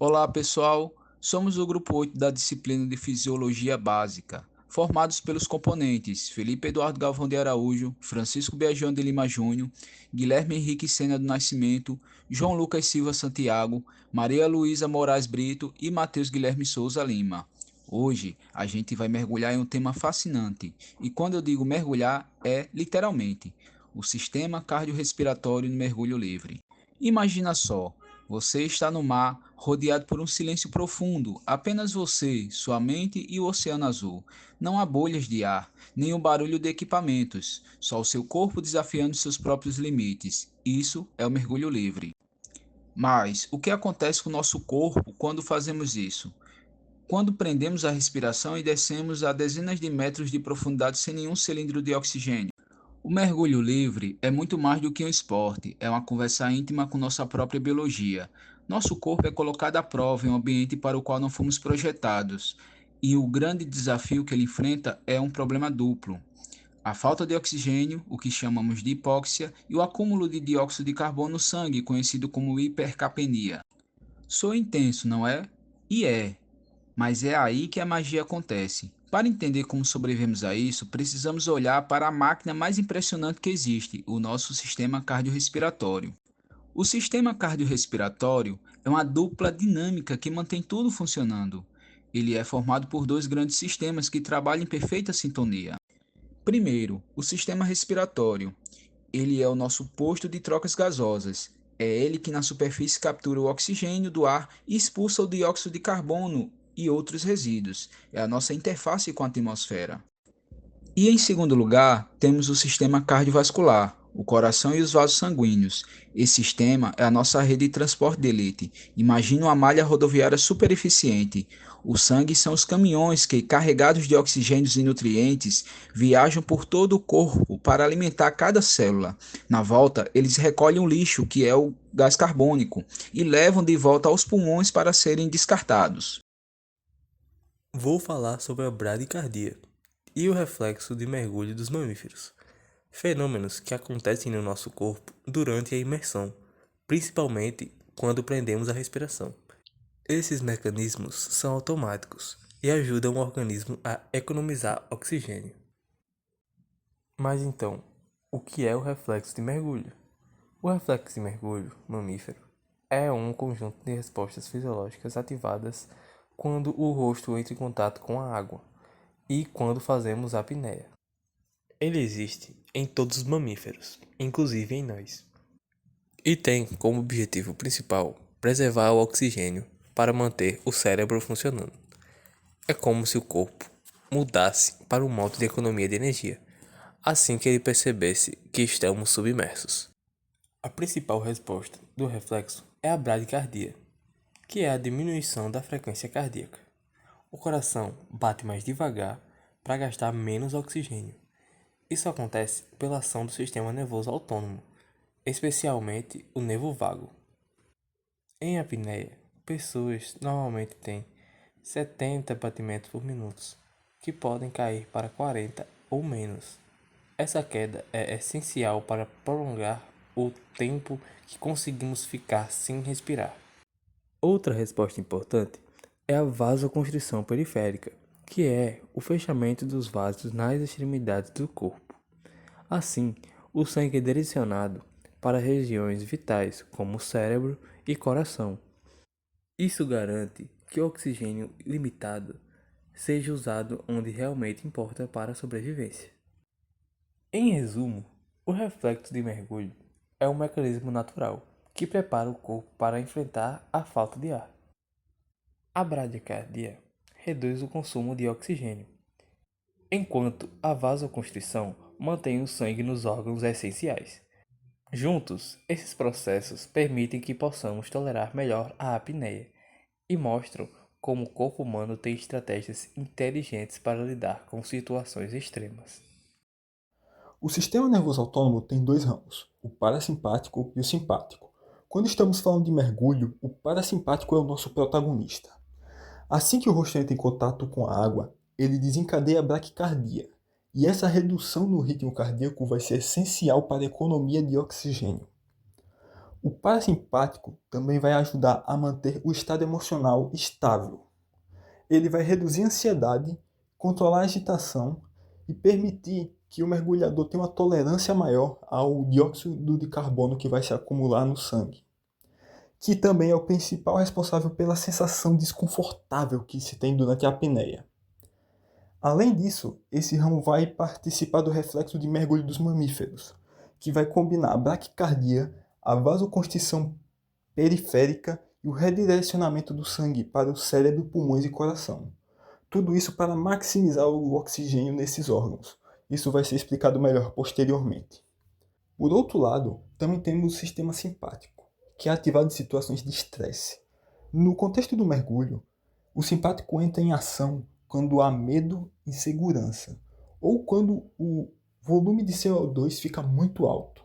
Olá, pessoal. Somos o grupo 8 da disciplina de Fisiologia Básica, formados pelos componentes Felipe Eduardo Galvão de Araújo, Francisco Biagião de Lima Júnior, Guilherme Henrique Sena do Nascimento, João Lucas Silva Santiago, Maria Luísa Moraes Brito e Matheus Guilherme Souza Lima. Hoje a gente vai mergulhar em um tema fascinante, e quando eu digo mergulhar, é literalmente o sistema cardiorrespiratório no mergulho livre. Imagina só. Você está no mar, rodeado por um silêncio profundo, apenas você, sua mente e o oceano azul. Não há bolhas de ar, nem o barulho de equipamentos, só o seu corpo desafiando seus próprios limites. Isso é o mergulho livre. Mas o que acontece com o nosso corpo quando fazemos isso? Quando prendemos a respiração e descemos a dezenas de metros de profundidade sem nenhum cilindro de oxigênio? O mergulho livre é muito mais do que um esporte, é uma conversa íntima com nossa própria biologia. Nosso corpo é colocado à prova em um ambiente para o qual não fomos projetados, e o grande desafio que ele enfrenta é um problema duplo: a falta de oxigênio, o que chamamos de hipóxia, e o acúmulo de dióxido de carbono no sangue, conhecido como hipercapnia. Sou intenso, não é? E é. Mas é aí que a magia acontece. Para entender como sobrevivemos a isso, precisamos olhar para a máquina mais impressionante que existe, o nosso sistema cardiorrespiratório. O sistema cardiorrespiratório é uma dupla dinâmica que mantém tudo funcionando. Ele é formado por dois grandes sistemas que trabalham em perfeita sintonia. Primeiro, o sistema respiratório. Ele é o nosso posto de trocas gasosas. É ele que na superfície captura o oxigênio do ar e expulsa o dióxido de carbono e outros resíduos. É a nossa interface com a atmosfera. E em segundo lugar, temos o sistema cardiovascular, o coração e os vasos sanguíneos. Esse sistema é a nossa rede de transporte de elite. Imagine uma malha rodoviária super eficiente. O sangue são os caminhões que, carregados de oxigênios e nutrientes, viajam por todo o corpo para alimentar cada célula. Na volta, eles recolhem o lixo, que é o gás carbônico, e levam de volta aos pulmões para serem descartados. Vou falar sobre a bradicardia e o reflexo de mergulho dos mamíferos, fenômenos que acontecem no nosso corpo durante a imersão, principalmente quando prendemos a respiração. Esses mecanismos são automáticos e ajudam o organismo a economizar oxigênio. Mas então, o que é o reflexo de mergulho? O reflexo de mergulho mamífero é um conjunto de respostas fisiológicas ativadas quando o rosto entra em contato com a água e quando fazemos apneia. Ele existe em todos os mamíferos, inclusive em nós, e tem como objetivo principal preservar o oxigênio para manter o cérebro funcionando. É como se o corpo mudasse para um modo de economia de energia, assim que ele percebesse que estamos submersos. A principal resposta do reflexo é a bradicardia, que é a diminuição da frequência cardíaca. O coração bate mais devagar para gastar menos oxigênio. Isso acontece pela ação do sistema nervoso autônomo, especialmente o nervo vago. Em apneia, pessoas normalmente têm 70 batimentos por minuto, que podem cair para 40 ou menos. Essa queda é essencial para prolongar o tempo que conseguimos ficar sem respirar. Outra resposta importante é a vasoconstrição periférica, que é o fechamento dos vasos nas extremidades do corpo. Assim, o sangue é direcionado para regiões vitais como o cérebro e coração. Isso garante que o oxigênio limitado seja usado onde realmente importa para a sobrevivência. Em resumo, o reflexo de mergulho é um mecanismo natural que prepara o corpo para enfrentar a falta de ar. A bradicardia reduz o consumo de oxigênio, enquanto a vasoconstrição mantém o sangue nos órgãos essenciais. Juntos, esses processos permitem que possamos tolerar melhor a apneia e mostram como o corpo humano tem estratégias inteligentes para lidar com situações extremas. O sistema nervoso autônomo tem dois ramos, o parasimpático e o simpático. Quando estamos falando de mergulho, o parasimpático é o nosso protagonista. Assim que o rosto entra em contato com a água, ele desencadeia a braquicardia, e essa redução no ritmo cardíaco vai ser essencial para a economia de oxigênio. O parasimpático também vai ajudar a manter o estado emocional estável. Ele vai reduzir a ansiedade, controlar a agitação e permitir que o mergulhador tenha uma tolerância maior ao dióxido de carbono que vai se acumular no sangue, que também é o principal responsável pela sensação desconfortável que se tem durante a apneia. Além disso, esse ramo vai participar do reflexo de mergulho dos mamíferos, que vai combinar a braquicardia, a vasoconstrição periférica e o redirecionamento do sangue para o cérebro, pulmões e coração. Tudo isso para maximizar o oxigênio nesses órgãos. Isso vai ser explicado melhor posteriormente. Por outro lado, também temos o sistema simpático, que é ativado em situações de estresse. No contexto do mergulho, o simpático entra em ação quando há medo e insegurança, ou quando o volume de CO2 fica muito alto.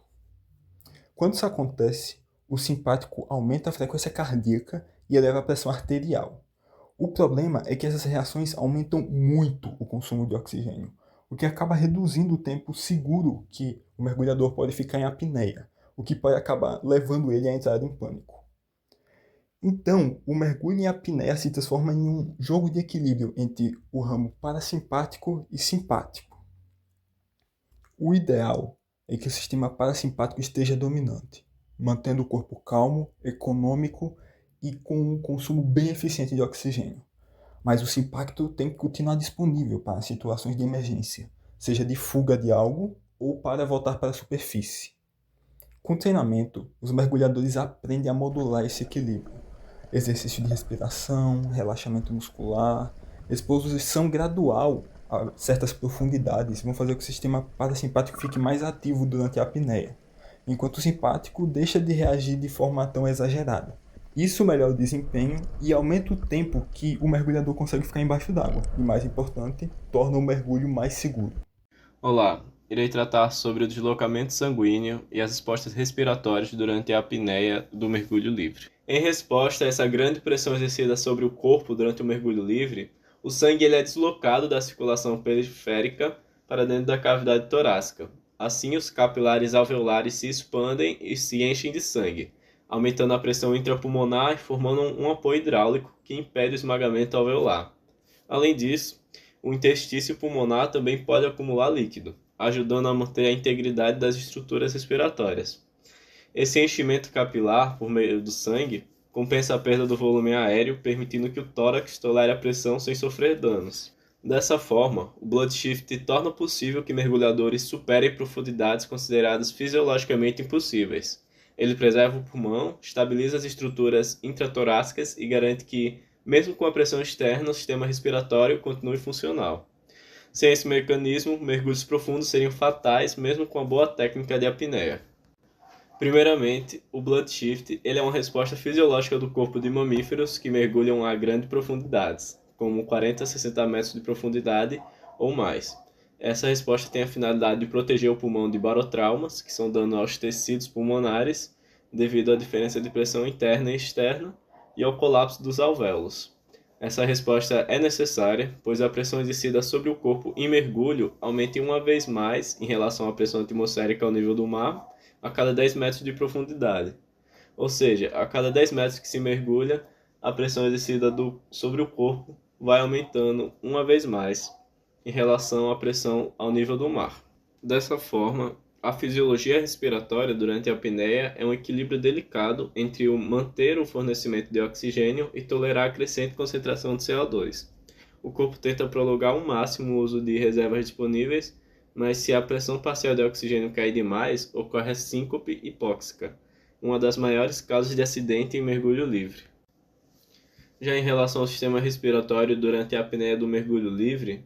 Quando isso acontece, o simpático aumenta a frequência cardíaca e eleva a pressão arterial. O problema é que essas reações aumentam muito o consumo de oxigênio, o que acaba reduzindo o tempo seguro que o mergulhador pode ficar em apneia, o que pode acabar levando ele a entrar em pânico. Então, o mergulho em apneia se transforma em um jogo de equilíbrio entre o ramo parasimpático e simpático. O ideal é que o sistema parasimpático esteja dominante, mantendo o corpo calmo, econômico e com um consumo bem eficiente de oxigênio. Mas o simpático tem que continuar disponível para situações de emergência, seja de fuga de algo ou para voltar para a superfície. Com treinamento, os mergulhadores aprendem a modular esse equilíbrio. Exercício de respiração, relaxamento muscular, exposição gradual a certas profundidades vão fazer com que o sistema parasimpático fique mais ativo durante a apneia, enquanto o simpático deixa de reagir de forma tão exagerada. Isso melhora o desempenho e aumenta o tempo que o mergulhador consegue ficar embaixo d'água, e mais importante, torna o mergulho mais seguro. Olá, irei tratar sobre o deslocamento sanguíneo e as respostas respiratórias durante a apneia do mergulho livre. Em resposta a essa grande pressão exercida sobre o corpo durante o mergulho livre, o sangue é deslocado da circulação periférica para dentro da cavidade torácica. Assim, os capilares alveolares se expandem e se enchem de sangue, aumentando a pressão intrapulmonar e formando um apoio hidráulico que impede o esmagamento alveolar. Além disso, o interstício pulmonar também pode acumular líquido, ajudando a manter a integridade das estruturas respiratórias. Esse enchimento capilar, por meio do sangue, compensa a perda do volume aéreo, permitindo que o tórax tolere a pressão sem sofrer danos. Dessa forma, o Blood Shift torna possível que mergulhadores superem profundidades consideradas fisiologicamente impossíveis. Ele preserva o pulmão, estabiliza as estruturas intratorácicas e garante que, mesmo com a pressão externa, o sistema respiratório continue funcional. Sem esse mecanismo, mergulhos profundos seriam fatais, mesmo com a boa técnica de apneia. Primeiramente, o Blood Shift é uma resposta fisiológica do corpo de mamíferos que mergulham a grandes profundidades, como 40 a 60 metros de profundidade ou mais. Essa resposta tem a finalidade de proteger o pulmão de barotraumas, que são danos aos tecidos pulmonares, devido à diferença de pressão interna e externa, e ao colapso dos alvéolos. Essa resposta é necessária, pois a pressão exercida sobre o corpo em mergulho aumenta uma vez mais em relação à pressão atmosférica ao nível do mar, a cada 10 metros de profundidade. Ou seja, a cada 10 metros que se mergulha, a pressão exercida sobre o corpo vai aumentando uma vez mais em relação à pressão ao nível do mar. Dessa forma, a fisiologia respiratória durante a apneia é um equilíbrio delicado entre o manter o fornecimento de oxigênio e tolerar a crescente concentração de CO2. O corpo tenta prolongar ao máximo o uso de reservas disponíveis, mas se a pressão parcial de oxigênio cair demais, ocorre a síncope hipóxica, uma das maiores causas de acidente em mergulho livre. Já em relação ao sistema respiratório durante a apneia do mergulho livre,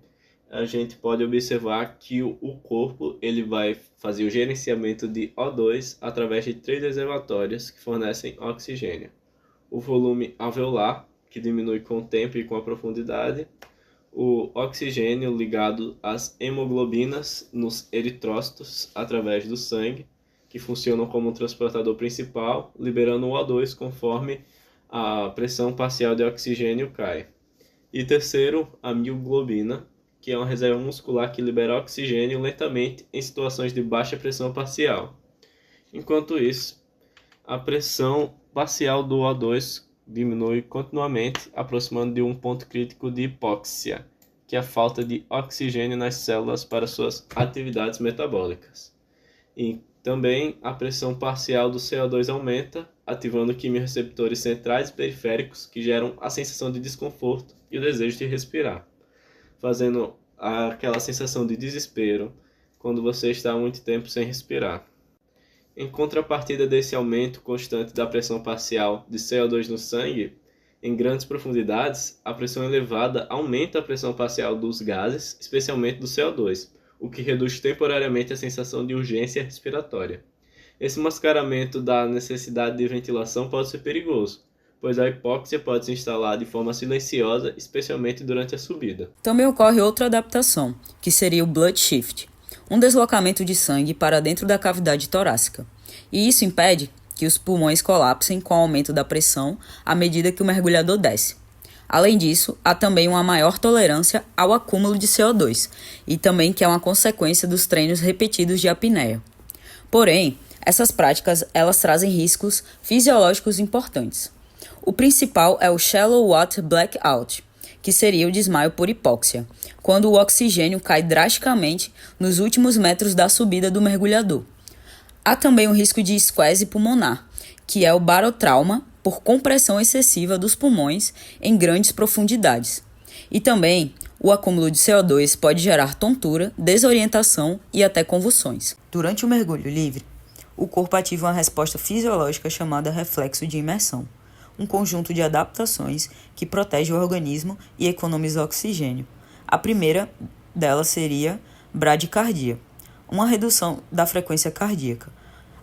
a gente pode observar que o corpo ele vai fazer o gerenciamento de O2 através de 3 reservatórios que fornecem oxigênio. O volume alveolar, que diminui com o tempo e com a profundidade, o oxigênio ligado às hemoglobinas nos eritrócitos através do sangue, que funcionam como um transportador principal, liberando o O2 conforme a pressão parcial de oxigênio cai. E terceiro, a mioglobina, que é uma reserva muscular que libera oxigênio lentamente em situações de baixa pressão parcial. Enquanto isso, A pressão parcial do O2 diminui continuamente, aproximando de um ponto crítico de hipóxia, que é a falta de oxigênio nas células para suas atividades metabólicas. E também a pressão parcial do CO2 aumenta, ativando quimiorreceptores centrais e periféricos que geram a sensação de desconforto e o desejo de respirar, fazendo aquela sensação de desespero quando você está há muito tempo sem respirar. Em contrapartida desse aumento constante da pressão parcial de CO2 no sangue, em grandes profundidades, a pressão elevada aumenta a pressão parcial dos gases, especialmente do CO2, o que reduz temporariamente a sensação de urgência respiratória. Esse mascaramento da necessidade de ventilação pode ser perigoso, pois a hipóxia pode se instalar de forma silenciosa, especialmente durante a subida. Também ocorre outra adaptação, que seria o blood shift, um deslocamento de sangue para dentro da cavidade torácica. E isso impede que os pulmões colapsem com o aumento da pressão à medida que o mergulhador desce. Além disso, há também uma maior tolerância ao acúmulo de CO2, e também que é uma consequência dos treinos repetidos de apneia. Porém, essas práticas elas trazem riscos fisiológicos importantes. O principal é o Shallow Water Blackout, que seria o desmaio por hipóxia, quando o oxigênio cai drasticamente nos últimos metros da subida do mergulhador. Há também o risco de esquese pulmonar, que é o barotrauma por compressão excessiva dos pulmões em grandes profundidades. E também o acúmulo de CO2 pode gerar tontura, desorientação e até convulsões. Durante o mergulho livre, o corpo ativa uma resposta fisiológica chamada reflexo de imersão, um conjunto de adaptações que protege o organismo e economiza oxigênio. A primeira delas seria bradicardia, uma redução da frequência cardíaca.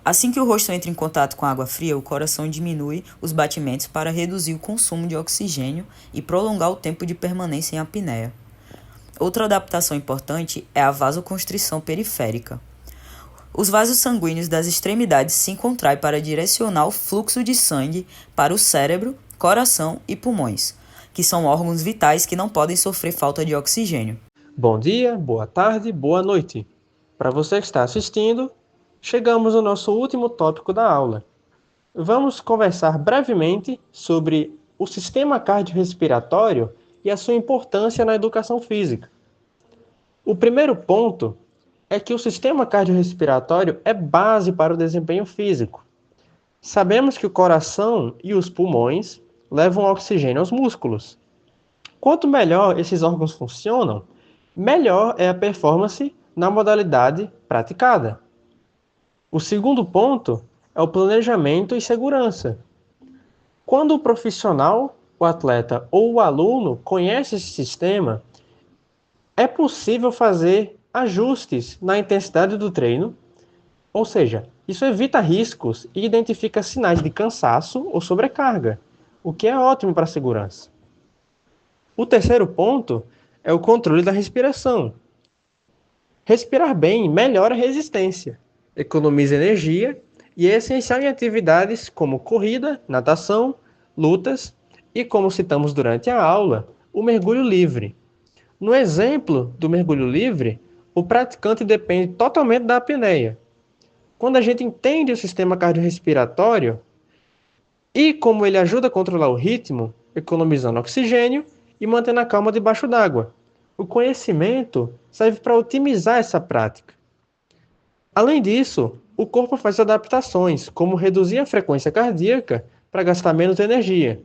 Assim que o rosto entra em contato com a água fria, o coração diminui os batimentos para reduzir o consumo de oxigênio e prolongar o tempo de permanência em apneia. Outra adaptação importante é a vasoconstrição periférica. Os vasos sanguíneos das extremidades se contraem para direcionar o fluxo de sangue para o cérebro, coração e pulmões, que são órgãos vitais que não podem sofrer falta de oxigênio. Bom dia, boa tarde, boa noite. Para você que está assistindo, chegamos ao nosso último tópico da aula. Vamos conversar brevemente sobre o sistema cardiorrespiratório e a sua importância na educação física. O primeiro ponto é que o sistema cardiorrespiratório é base para o desempenho físico. Sabemos que o coração e os pulmões levam oxigênio aos músculos. Quanto melhor esses órgãos funcionam, melhor é a performance na modalidade praticada. O segundo ponto é o planejamento e segurança. Quando o profissional, o atleta ou o aluno conhece esse sistema, é possível fazer ajustes na intensidade do treino, ou seja, isso evita riscos e identifica sinais de cansaço ou sobrecarga, o que é ótimo para a segurança. O terceiro ponto é o controle da respiração. Respirar bem melhora a resistência, economiza energia e é essencial em atividades como corrida, natação, lutas e, como citamos durante a aula, o mergulho livre. No exemplo do mergulho livre, o praticante depende totalmente da apneia. Quando a gente entende o sistema cardiorrespiratório e como ele ajuda a controlar o ritmo, economizando oxigênio e mantendo a calma debaixo d'água, o conhecimento serve para otimizar essa prática. Além disso, o corpo faz adaptações, como reduzir a frequência cardíaca para gastar menos energia.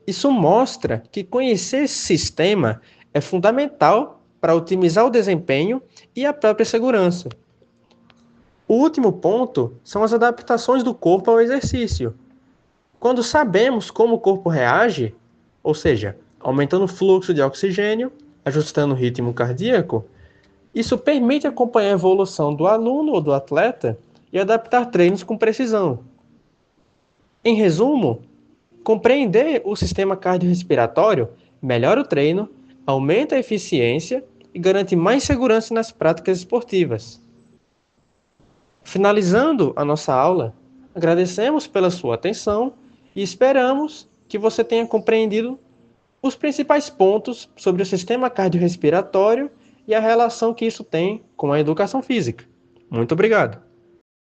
Isso mostra que conhecer esse sistema é fundamental para otimizar o desempenho e a própria segurança. O último ponto são as adaptações do corpo ao exercício. Quando sabemos como o corpo reage, ou seja, aumentando o fluxo de oxigênio, ajustando o ritmo cardíaco, isso permite acompanhar a evolução do aluno ou do atleta e adaptar treinos com precisão. Em resumo, compreender o sistema cardiorrespiratório melhora o treino, aumenta a eficiência e garante mais segurança nas práticas esportivas. Finalizando a nossa aula, agradecemos pela sua atenção e esperamos que você tenha compreendido os principais pontos sobre o sistema cardiorrespiratório e a relação que isso tem com a educação física. Muito obrigado!